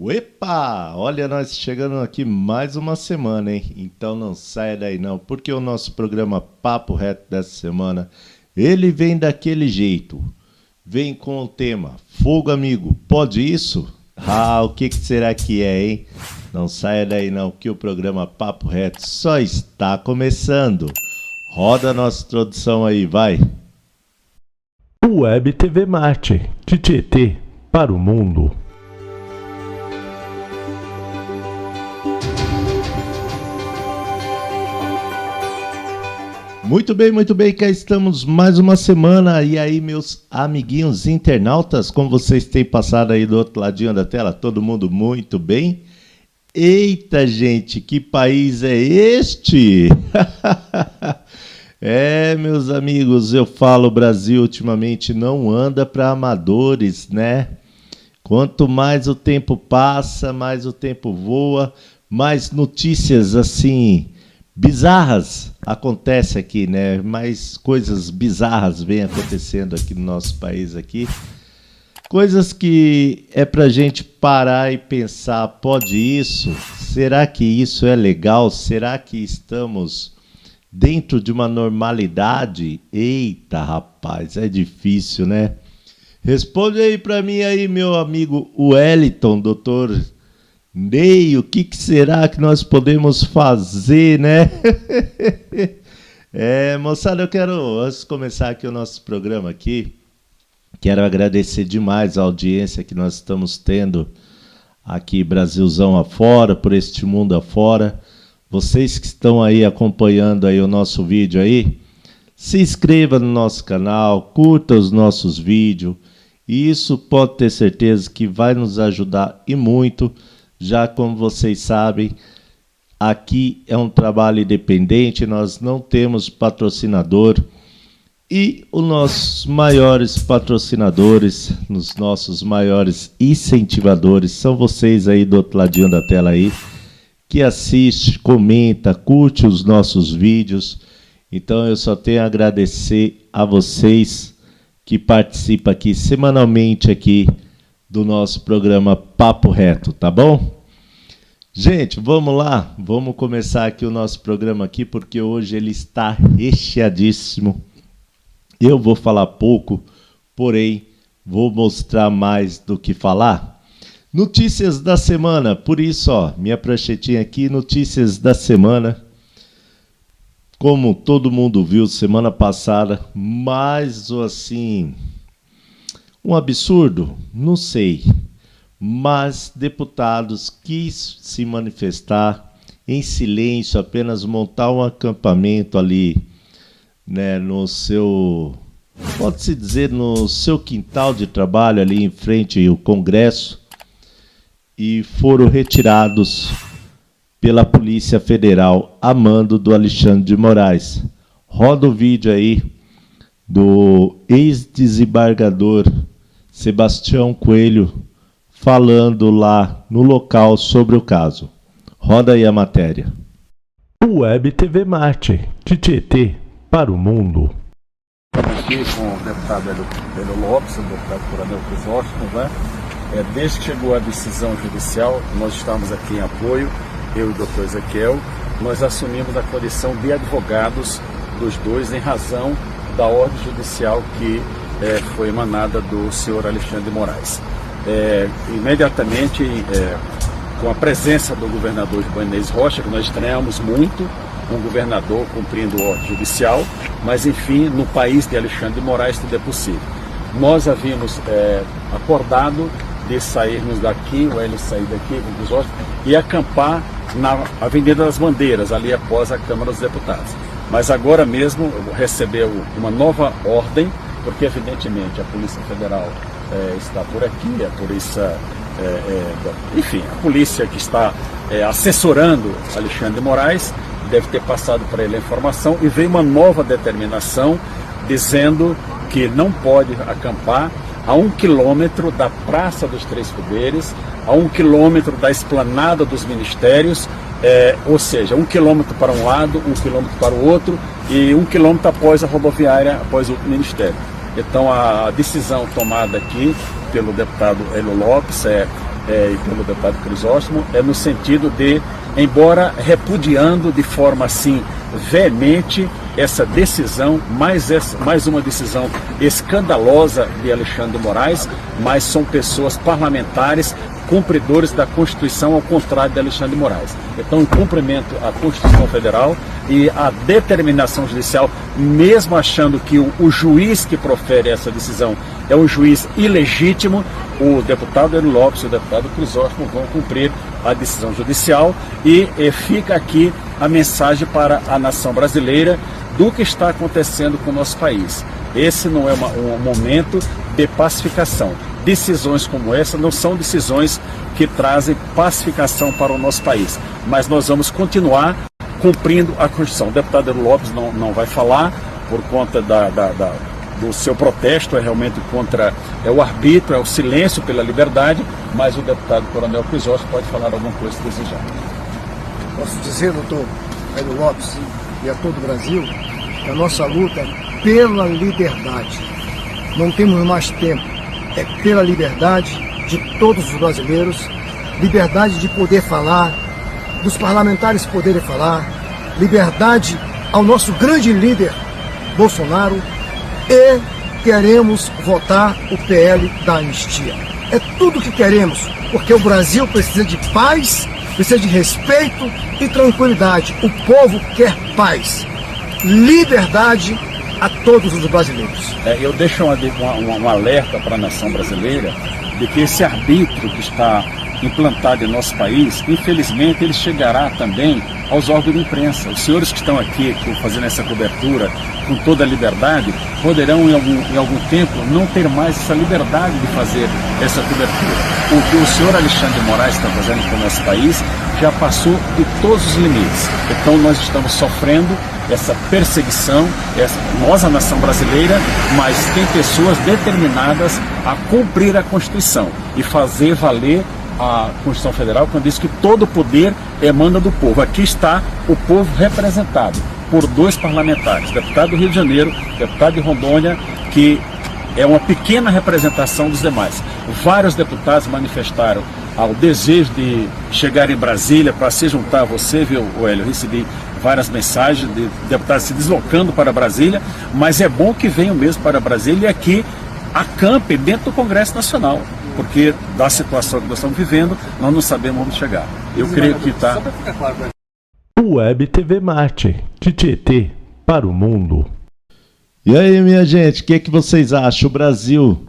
Uepa! Olha, nós chegando aqui mais uma semana, hein? Então não saia daí não, porque o nosso programa Papo Reto dessa semana, ele vem daquele jeito. Vem com o tema Fogo Amigo, pode isso? Ah, o que será que é, hein? Não saia daí não, que o programa Papo Reto só está começando. Roda a nossa introdução aí, vai! Web TV Marte, de Tietê para o mundo. Muito bem, cá estamos mais uma semana. E aí, meus amiguinhos internautas, como vocês têm passado aí do outro ladinho da tela? Todo mundo muito bem? Eita, gente, que país é este? Meus amigos, eu falo, o Brasil ultimamente não anda para amadores, né? Quanto mais o tempo passa, mais o tempo voa, mais notícias assim bizarras acontecem aqui, né? Mais coisas bizarras vêm acontecendo aqui no nosso país aqui. Coisas que é pra gente parar e pensar, pode isso? Será que isso é legal? Será que estamos dentro de uma normalidade? Eita, rapaz, é difícil, né? Responde aí pra mim aí, meu amigo Wellington, doutor Ney, o que será que nós podemos fazer, né? Moçada, eu quero, antes de começar aqui o nosso programa aqui, quero agradecer demais a audiência que nós estamos tendo aqui, Brasilzão afora, por este mundo afora. Vocês que estão aí acompanhando aí o nosso vídeo aí, se inscreva no nosso canal, curta os nossos vídeos, e isso pode ter certeza que vai nos ajudar e muito. Já como vocês sabem, aqui é um trabalho independente, nós não temos patrocinador e os nossos maiores patrocinadores, os nossos maiores incentivadores são vocês aí do outro ladinho da tela aí, que assiste, comenta, curte os nossos vídeos. Então eu só tenho a agradecer a vocês que participam aqui semanalmente aqui do nosso programa Papo Reto, tá bom? Gente, vamos lá, vamos começar aqui o nosso programa aqui, porque hoje ele está recheadíssimo. Eu vou falar pouco, porém vou mostrar mais do que falar. Notícias da semana, por isso, ó, minha pranchetinha aqui, notícias da semana. Como todo mundo viu semana passada, mais assim, um absurdo, não sei, mas deputados quis se manifestar em silêncio, apenas montar um acampamento ali, né, no seu, pode-se dizer, no seu quintal de trabalho ali em frente ao Congresso, e foram retirados pela Polícia Federal a mando do Alexandre de Moraes. Roda o vídeo aí do ex-desembargador Sebastião Coelho falando lá no local sobre o caso. Roda aí a matéria. Web TV Marte, de Tietê para o mundo. Estamos aqui com o deputado Hélio Lopes, o deputado Coronel Crisóstomo, né? Desde que chegou a decisão judicial, nós estamos aqui em apoio, eu e o doutor Ezequiel. Nós assumimos a condição de advogados dos dois em razão da ordem judicial que foi emanada do senhor Alexandre de Moraes. Imediatamente, com a presença do governador Ibanez Rocha, que nós estranhamos muito, um governador cumprindo ordem judicial, mas enfim, no país de Alexandre de Moraes tudo é possível. Nós havíamos acordado de sairmos daqui, o Hélio sair daqui com os outros, e acampar na Avenida das Bandeiras, ali após a Câmara dos Deputados. Mas agora mesmo recebeu uma nova ordem, porque evidentemente a Polícia Federal está por aqui, a polícia, enfim, a polícia que está assessorando Alexandre de Moraes, deve ter passado para ele a informação, e veio uma nova determinação dizendo que não pode acampar a 1 quilômetro da Praça dos Três Poderes, a 1 quilômetro da Esplanada dos Ministérios, ou seja, 1 quilômetro para um lado, 1 quilômetro para o outro, e 1 quilômetro após a rodoviária, após o Ministério. Então a decisão tomada aqui pelo deputado Hélio Lopes e pelo deputado Crisóstomo, no sentido de, embora repudiando de forma assim veemente essa decisão, mais uma decisão escandalosa de Alexandre de Moraes, mas são pessoas parlamentares cumpridores da Constituição, ao contrário de Alexandre de Moraes. Então, em cumprimento à Constituição Federal e à determinação judicial, mesmo achando que o juiz que profere essa decisão é um juiz ilegítimo, o deputado Hélio Lopes e o deputado Crisóstomo vão cumprir a decisão judicial e fica aqui a mensagem para a nação brasileira do que está acontecendo com o nosso país. Esse não é um momento de pacificação. Decisões como essa não são decisões que trazem pacificação para o nosso país, mas nós vamos continuar cumprindo a Constituição. O deputado Hélio Lopes não vai falar por conta do seu protesto, realmente contra o arbítrio, é o silêncio pela liberdade, mas o deputado Coronel Crisóstomo pode falar alguma coisa se desejar. Posso dizer, doutor Hélio Lopes e a todo o Brasil, que a nossa luta é pela liberdade. Não temos mais tempo. É pela liberdade de todos os brasileiros, liberdade de poder falar, dos parlamentares poderem falar, liberdade ao nosso grande líder, Bolsonaro, e queremos votar o PL da anistia. É tudo o que queremos, porque o Brasil precisa de paz, precisa de respeito e tranquilidade. O povo quer paz, liberdade a todos os brasileiros. Eu deixo um alerta para a nação brasileira de que esse arbítrio que está implantado em nosso país, infelizmente ele chegará também aos órgãos de imprensa. Os senhores que estão aqui fazendo essa cobertura com toda a liberdade, poderão em algum tempo não ter mais essa liberdade de fazer essa cobertura. O que o senhor Alexandre de Moraes está fazendo com o nosso país já passou de todos os limites. Então nós estamos sofrendo essa perseguição, nós, a nação brasileira, mas tem pessoas determinadas a cumprir a Constituição e fazer valer a Constituição Federal, quando diz que todo o poder emana do povo. Aqui está o povo representado por 2 parlamentares, deputado do Rio de Janeiro, deputado de Rondônia, que é uma pequena representação dos demais. Vários deputados manifestaram o desejo de chegar em Brasília para se juntar a você, viu, Hélio? Eu recebi várias mensagens de deputados se deslocando para Brasília, mas é bom que venham mesmo para Brasília e aqui acampem dentro do Congresso Nacional, porque da situação que nós estamos vivendo, nós não sabemos onde chegar. Eu creio que está... Web TV Marte, de Tietê para o mundo. E aí, minha gente, o que vocês acham? O Brasil,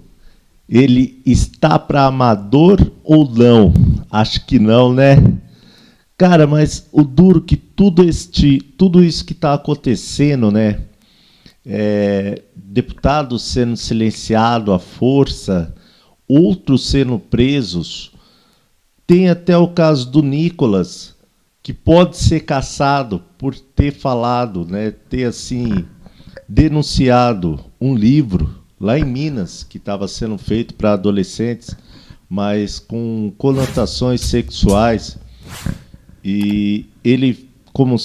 ele está para amador ou não? Acho que não, né? Cara, mas o duro que tudo isso que está acontecendo, né? Deputados sendo silenciados à força, outros sendo presos. Tem até o caso do Nicolas, que pode ser caçado por ter falado, né? Ter assim denunciado um livro lá em Minas que estava sendo feito para adolescentes, mas com conotações sexuais. E ele, como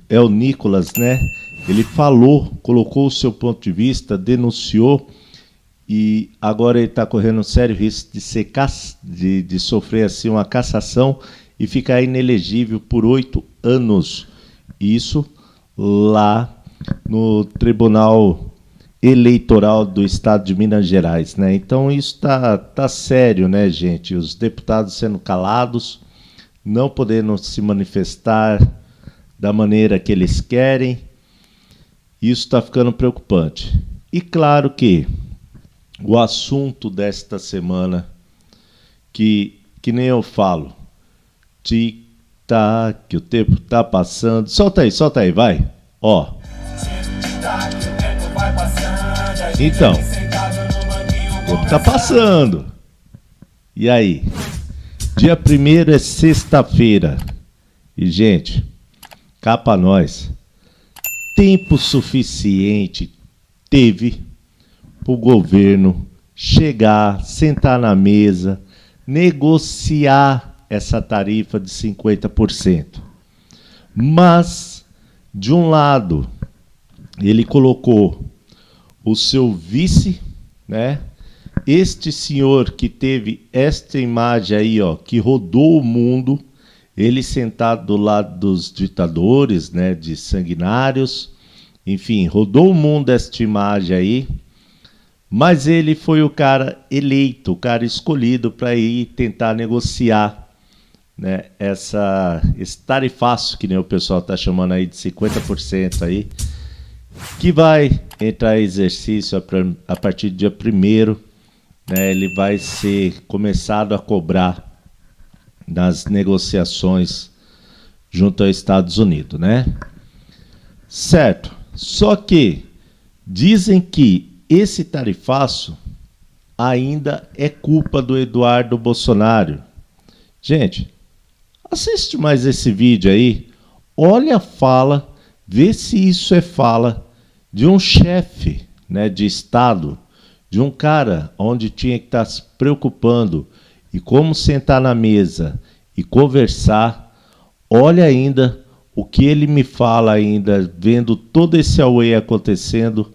é o Nicolas, né? Ele falou, colocou o seu ponto de vista, denunciou, e agora ele está correndo um sério risco de sofrer assim, uma cassação e ficar inelegível por 8 anos. Isso lá no Tribunal Eleitoral do Estado de Minas Gerais, né? Então isso tá sério, né, gente? Os deputados sendo calados, não podendo se manifestar da maneira que eles querem. Isso está ficando preocupante. E claro que o assunto desta semana, que nem eu falo, tic-tac, que o tempo está passando. Solta aí, vai. Ó. Então, o tempo está passando. E aí? Dia 1º é sexta-feira. E, gente, cá pra nós, tempo suficiente teve para o governo chegar, sentar na mesa, negociar essa tarifa de 50%. Mas, de um lado, ele colocou o seu vice, né? este senhor que teve esta imagem aí, ó, que rodou o mundo, ele sentado do lado dos ditadores, né, de sanguinários, enfim, rodou o mundo esta imagem aí, mas ele foi o cara eleito, o cara escolhido para ir tentar negociar, né, esse tarifaço, que nem o pessoal está chamando aí de 50% aí, que vai entrar em exercício a partir do dia 1º, né, ele vai ser começado a cobrar nas negociações junto aos Estados Unidos, né? Certo. Só que dizem que esse tarifaço ainda é culpa do Eduardo Bolsonaro. Gente, assiste mais esse vídeo aí, olha a fala, vê se isso é fala de um chefe, né, de Estado, de um cara onde tinha que estar se preocupando e como sentar na mesa e conversar. Olha ainda o que ele me fala ainda, vendo todo esse away acontecendo.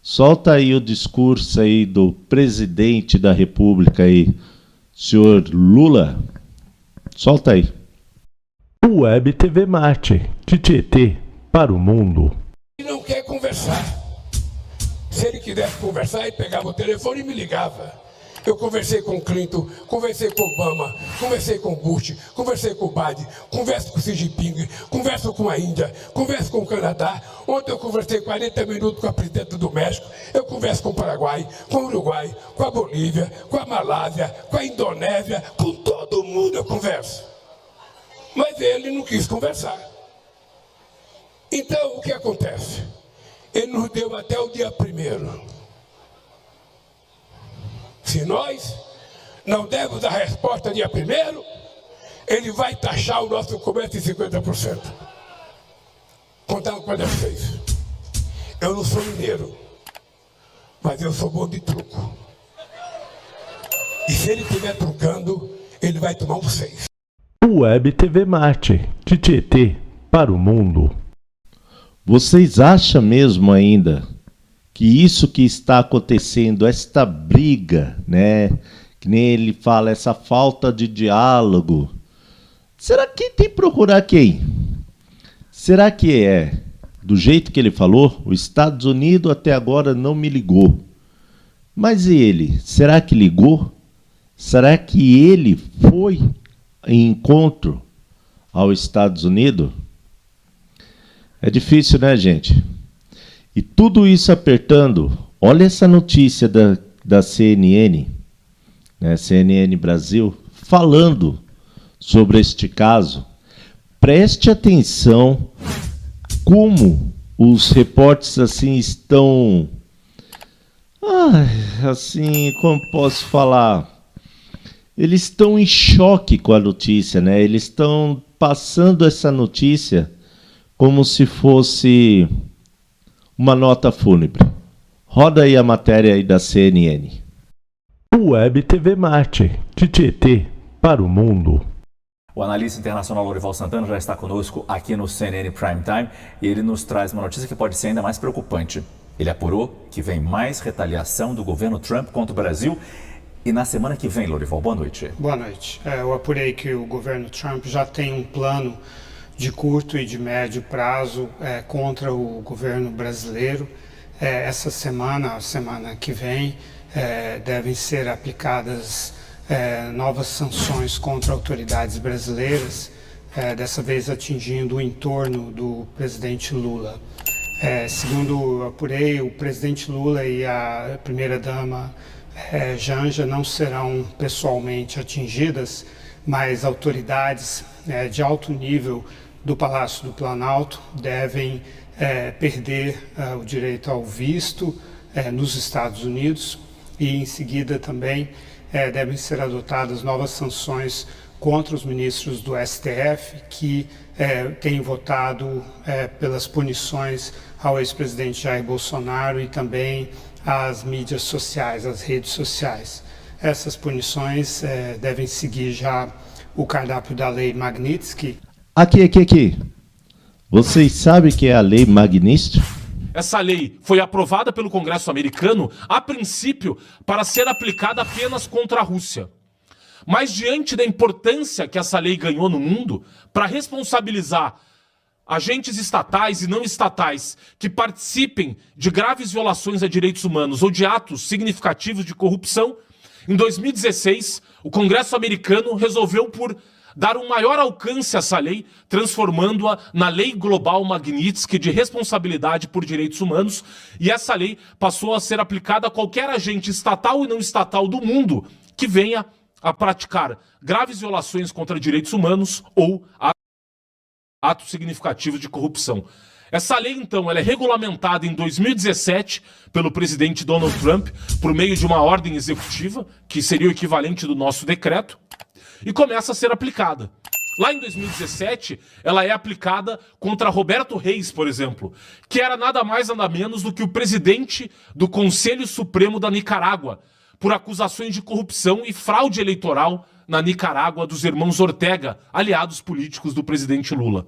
Solta aí o discurso aí do presidente da República aí, senhor Lula. Solta aí. Web TV Marte, de Tietê para o mundo. Ele não quer conversar. Se ele quisesse conversar, ele pegava o telefone e me ligava. Eu conversei com o Clinton, conversei com o Obama, conversei com o Bush, conversei com o Biden, converso com o Xi Jinping, converso com a Índia, converso com o Canadá. Ontem eu conversei 40 minutos com a presidenta do México, eu converso com o Paraguai, com o Uruguai, com a Bolívia, com a Malásia, com a Indonésia, com todo mundo eu converso. Mas ele não quis conversar. Então o que acontece? Ele nos deu até o dia 1º. Se nós não dermos a resposta dia 1º, ele vai taxar o nosso comércio em 50%. Contando com vocês. Eu não sou mineiro, mas eu sou bom de truco. E se ele estiver trucando, ele vai tomar um 6. Web TV Marte, de Tietê para o mundo. Vocês acham mesmo ainda que isso que está acontecendo, esta briga, né, que nem ele fala, essa falta de diálogo, será que tem que procurar quem? Será que é do jeito que ele falou? Os Estados Unidos até agora não me ligou. Mas e ele? Será que ligou? Será que ele foi em encontro aos Estados Unidos? É difícil, né, gente? E tudo isso apertando. Olha essa notícia da CNN, né, CNN Brasil, falando sobre este caso. Preste atenção como os repórteres assim estão... assim, como posso falar? Eles estão em choque com a notícia, né? Eles estão passando essa notícia como se fosse uma nota fúnebre. Roda aí a matéria aí da CNN. Web TV Marte, de Tietê para o mundo. O analista internacional Lorival Santana já está conosco aqui no CNN Prime Time e ele nos traz uma notícia que pode ser ainda mais preocupante. Ele apurou que vem mais retaliação do governo Trump contra o Brasil. E na semana que vem, Lorival, boa noite. Boa noite. Eu apurei que o governo Trump já tem um plano de curto e de médio prazo contra o governo brasileiro. Essa semana, a semana que vem, devem ser aplicadas novas sanções contra autoridades brasileiras, dessa vez atingindo o entorno do presidente Lula. Segundo eu apurei, o presidente Lula e a primeira-dama Janja não serão pessoalmente atingidas, mas autoridades de alto nível do Palácio do Planalto devem perder o direito ao visto nos Estados Unidos e em seguida também devem ser adotadas novas sanções contra os ministros do STF que têm votado pelas punições ao ex-presidente Jair Bolsonaro e também às mídias sociais, às redes sociais. Essas punições devem seguir já o cardápio da Lei Magnitsky. Aqui. Vocês sabem que é a Lei Magnitsky? essa lei foi aprovada pelo Congresso americano, a princípio, para ser aplicada apenas contra a Rússia. Mas diante da importância que essa lei ganhou no mundo, para responsabilizar agentes estatais e não estatais que participem de graves violações a direitos humanos ou de atos significativos de corrupção, em 2016, o Congresso americano resolveu por dar um maior alcance a essa lei, transformando-a na Lei Global Magnitsky de responsabilidade por direitos humanos, e essa lei passou a ser aplicada a qualquer agente estatal e não estatal do mundo que venha a praticar graves violações contra direitos humanos ou atos significativos de corrupção. Essa lei, então, ela é regulamentada em 2017 pelo presidente Donald Trump por meio de uma ordem executiva, que seria o equivalente do nosso decreto, e começa a ser aplicada. Lá em 2017, ela é aplicada contra Roberto Reis, por exemplo, que era nada mais nada menos do que o presidente do Conselho Supremo da Nicarágua, por acusações de corrupção e fraude eleitoral na Nicarágua dos irmãos Ortega, aliados políticos do presidente Lula.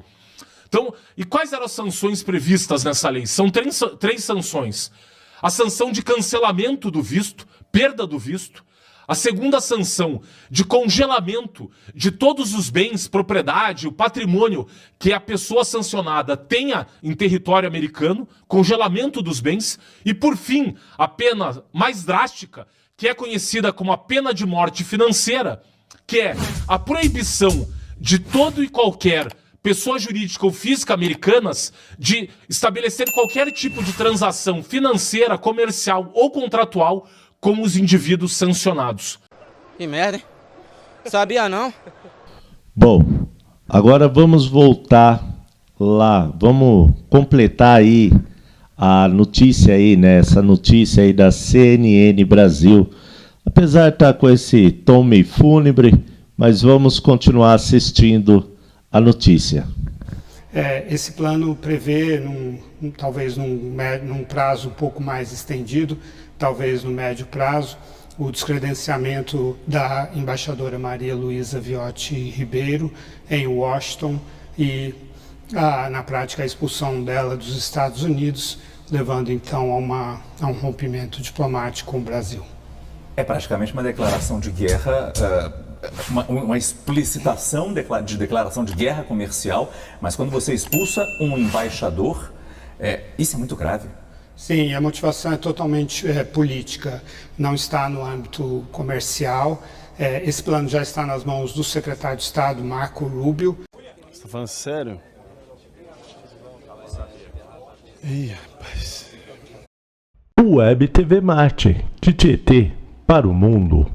Então, e quais eram as sanções previstas nessa lei? São três sanções. A sanção de cancelamento do visto, perda do visto. A segunda sanção de congelamento de todos os bens, propriedade, o patrimônio que a pessoa sancionada tenha em território americano, congelamento dos bens. E, por fim, a pena mais drástica, que é conhecida como a pena de morte financeira, que é a proibição de todo e qualquer pessoa jurídica ou física americanas de estabelecer qualquer tipo de transação financeira, comercial ou contratual com os indivíduos sancionados. Que merda, hein? Sabia não? Bom, agora vamos voltar lá, vamos completar aí a notícia aí, né? Essa notícia aí da CNN Brasil. Apesar de estar com esse tom meio fúnebre, mas vamos continuar assistindo a notícia. Esse plano prevê, talvez num prazo um pouco mais estendido, talvez no médio prazo, o descredenciamento da embaixadora Maria Luísa Viotti Ribeiro em Washington e, na prática, a expulsão dela dos Estados Unidos, levando então a um rompimento diplomático com o Brasil. É praticamente uma declaração de guerra, uma explicitação de declaração de guerra comercial, mas quando você expulsa um embaixador, isso é muito grave. Sim, a motivação é totalmente política, não está no âmbito comercial. Esse plano já está nas mãos do secretário de Estado, Marco Rubio. Você está falando sério? Ih, rapaz. Web TV Marte, de Tietê para o mundo.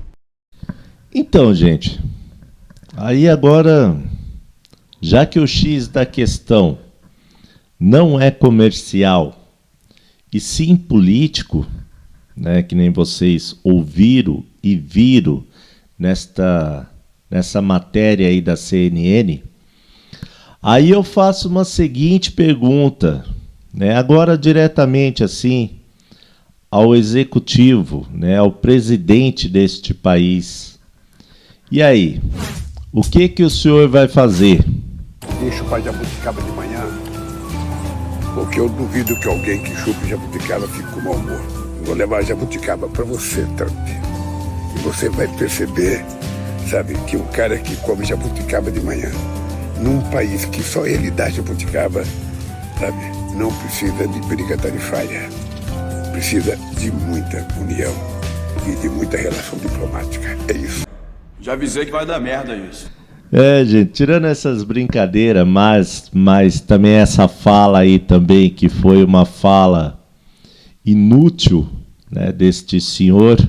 Então, gente, aí agora, já que o X da questão não é comercial, e sim político, né, que nem vocês ouviram e viram nessa matéria aí da CNN, aí eu faço uma seguinte pergunta, né, agora diretamente assim, ao executivo, né, ao presidente deste país. E aí, o que o senhor vai fazer? Deixa o pai jabuticaba de manhã, porque eu duvido que alguém que chupe jabuticaba fique com mau humor. Vou levar jabuticaba para você, Trump. E você vai perceber, sabe, que um cara que come jabuticaba de manhã, num país que só ele dá jabuticaba, sabe, não precisa de briga tarifária. Precisa de muita união e de muita relação diplomática. É isso. Já avisei que vai dar merda isso. Gente, tirando essas brincadeiras, mas também essa fala aí também, que foi uma fala inútil, né, deste senhor,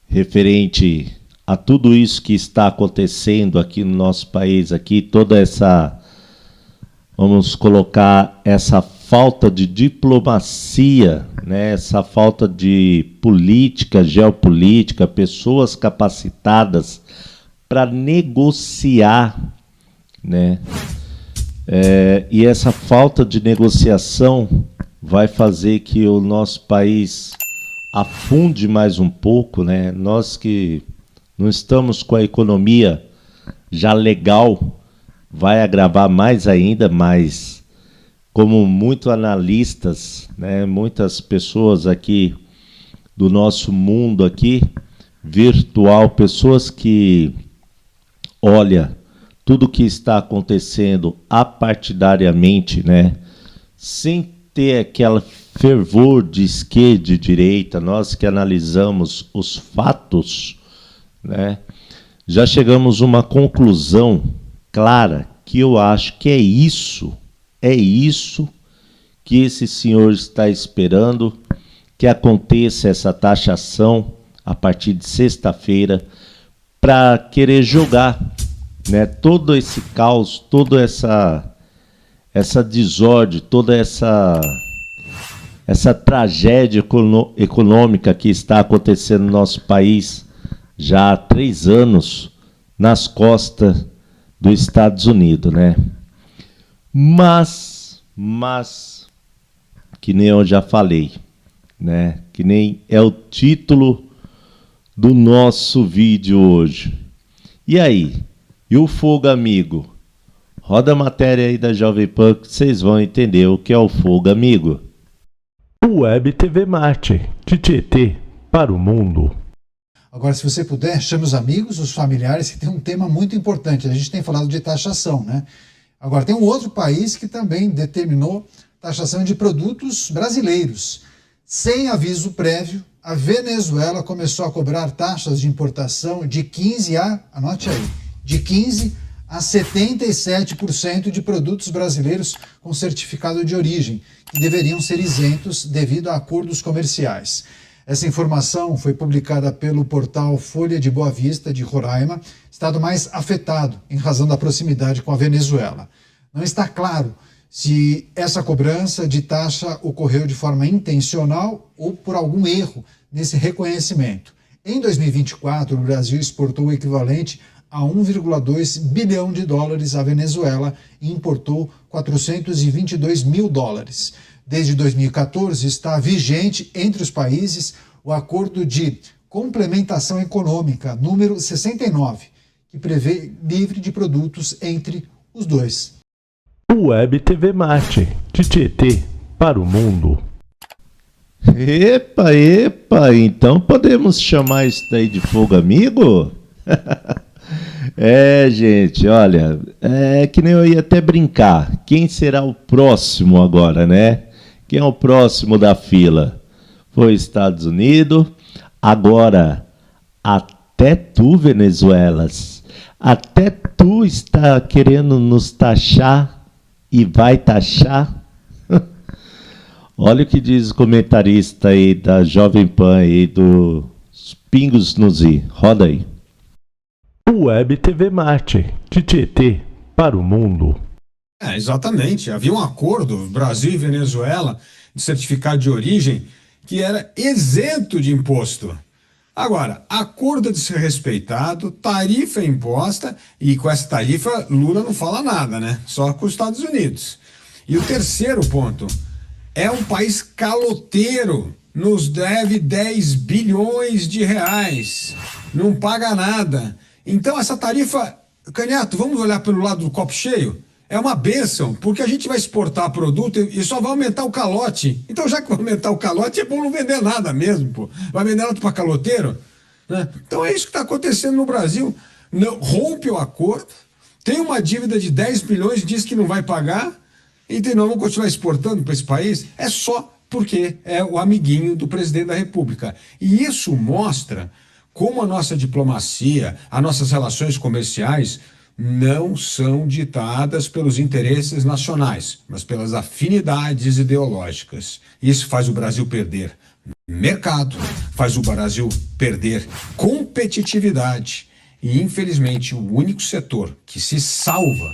referente a tudo isso que está acontecendo aqui no nosso país, aqui, toda essa, vamos colocar, essa falta de diplomacia, né, essa falta de política, geopolítica, pessoas capacitadas para negociar, né? E essa falta de negociação vai fazer que o nosso país afunde mais um pouco, né? Nós que não estamos com a economia já legal, vai agravar mais ainda, mas como muitos analistas, né, muitas pessoas aqui do nosso mundo aqui, virtual, pessoas que olham tudo que está acontecendo apartidariamente, né, sem ter aquele fervor de esquerda e direita, nós que analisamos os fatos, né, já chegamos a uma conclusão clara, que eu acho que é isso que esse senhor está esperando, que aconteça essa taxação a partir de sexta-feira, para querer jogar, né, todo esse caos, toda essa desordem, toda essa tragédia econômica que está acontecendo no nosso país já há 3 anos nas costas dos Estados Unidos, né? Mas, que nem eu já falei, né? Que nem é o título do nosso vídeo hoje. E aí? E o fogo amigo? Roda a matéria aí da Jovem Pan que vocês vão entender o que é o fogo amigo. Web TV Marte, de Tietê para o mundo. Agora, se você puder, chame os amigos, os familiares, que tem um tema muito importante. A gente tem falado de taxação, né? Agora, tem um outro país que também determinou taxação de produtos brasileiros. Sem aviso prévio, a Venezuela começou a cobrar taxas de importação de 15% anote aí, de 15% a 77% de produtos brasileiros com certificado de origem, que deveriam ser isentos devido a acordos comerciais. Essa informação foi publicada pelo portal Folha de Boa Vista, de Roraima, estado mais afetado em razão da proximidade com a Venezuela. Não está claro se essa cobrança de taxa ocorreu de forma intencional ou por algum erro nesse reconhecimento. Em 2024, o Brasil exportou o equivalente a 1,2 bilhão de dólares à Venezuela e importou 422 mil dólares. Desde 2014, está vigente entre os países o Acordo de Complementação Econômica, número 69, que prevê livre de produtos entre os dois. Web TV Marte, de Tietê para o mundo. Epa, então podemos chamar isso daí de fogo amigo? Gente, olha, que nem eu ia até brincar. Quem será o próximo agora, né? Quem é o próximo da fila? Foi Estados Unidos. Agora, até tu, Venezuelas, até tu está querendo nos taxar e vai taxar? Olha o que diz o comentarista aí da Jovem Pan aí dos Pingos nos I. Roda aí. Web TV Marte, de Tietê para o mundo. Exatamente. Havia um acordo, Brasil e Venezuela, de certificado de origem, que era isento de imposto. Agora, acordo de ser respeitado, tarifa imposta, e com essa tarifa Lula não fala nada, né? Só com os Estados Unidos. E o terceiro ponto, é um país caloteiro, nos deve 10 bilhões de reais, não paga nada. Então essa tarifa, Canhato, vamos olhar pelo lado do copo cheio? É uma bênção, porque a gente vai exportar produto e só vai aumentar o calote. Então, já que vai aumentar o calote, é bom não vender nada mesmo, pô. Vai vender nada para caloteiro? Né? Então é isso que está acontecendo no Brasil. Não, rompe o acordo, tem uma dívida de 10 bilhões, diz que não vai pagar, então nós vamos continuar exportando para esse país? É só porque é o amiguinho do presidente da República. E isso mostra como a nossa diplomacia, as nossas relações comerciais não são ditadas pelos interesses nacionais, mas pelas afinidades ideológicas. Isso faz o Brasil perder mercado, faz o Brasil perder competitividade. E, infelizmente, o único setor que se salva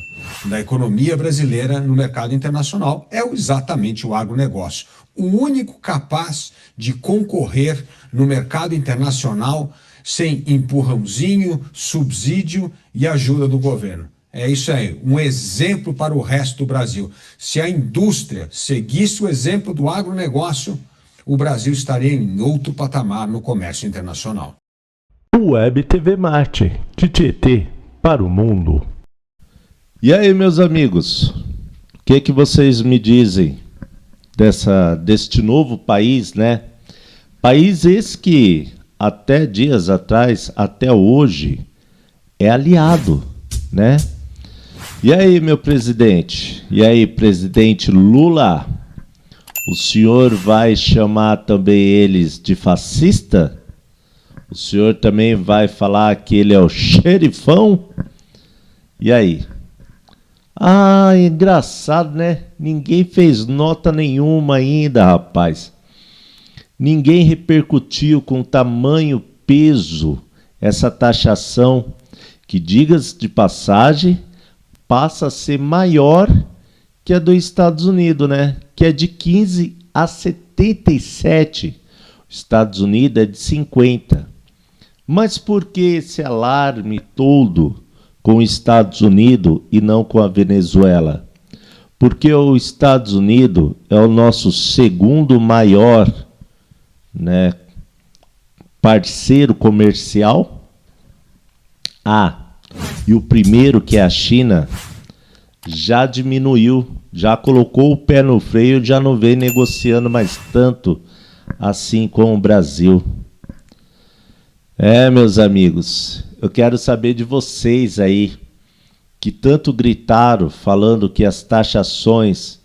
da economia brasileira no mercado internacional é exatamente o agronegócio. O único capaz de concorrer no mercado internacional sem empurrãozinho, subsídio e ajuda do governo. É isso aí, um exemplo para o resto do Brasil. Se a indústria seguisse o exemplo do agronegócio, o Brasil estaria em outro patamar no comércio internacional. Web TV Marte, de Tietê para o mundo. E aí, meus amigos, que vocês me dizem deste novo país, né? País esse que até dias atrás, até hoje, é aliado, né? E aí, meu presidente? E aí, presidente Lula? O senhor vai chamar também eles de fascista? O senhor também vai falar que ele é o xerifão? E aí? Ah, engraçado, né? Ninguém fez nota nenhuma ainda, rapaz. Ninguém repercutiu com tamanho peso essa taxação que, diga-se de passagem, passa a ser maior que a dos Estados Unidos, né? Que é de 15 a 77. Os Estados Unidos é de 50. Mas por que esse alarme todo com os Estados Unidos e não com a Venezuela? Porque os Estados Unidos é o nosso segundo maior, né, parceiro comercial. E o primeiro, que é a China, já diminuiu, já colocou o pé no freio, já não vem negociando mais tanto assim com o Brasil. Meus amigos, eu quero saber de vocês aí, que tanto gritaram falando que as taxações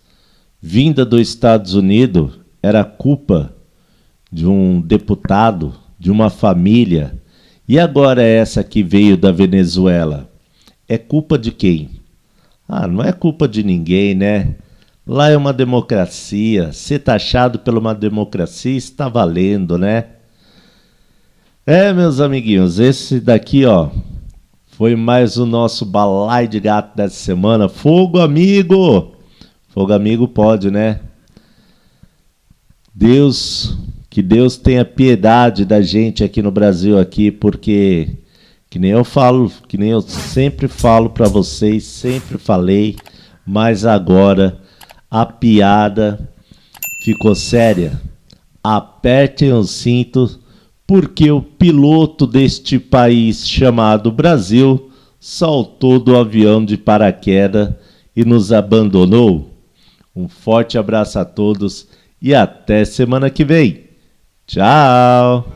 vindas dos Estados Unidos era culpa de um deputado, de uma família, e agora essa que veio da Venezuela. É culpa de quem? Não é culpa de ninguém, né? Lá é uma democracia. Ser taxado por uma democracia está valendo, né? Meus amiguinhos, esse daqui, ó, foi mais o nosso Balai de Gato dessa semana. Fogo amigo! Fogo amigo pode, né? Que Deus tenha piedade da gente aqui no Brasil, aqui, porque, que nem eu sempre falo para vocês, sempre falei, mas agora a piada ficou séria. Apertem os cintos, porque o piloto deste país chamado Brasil saltou do avião de paraquedas e nos abandonou. Um forte abraço a todos e até semana que vem. Tchau!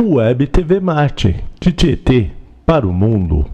Web TV Marte, de Tietê para o mundo.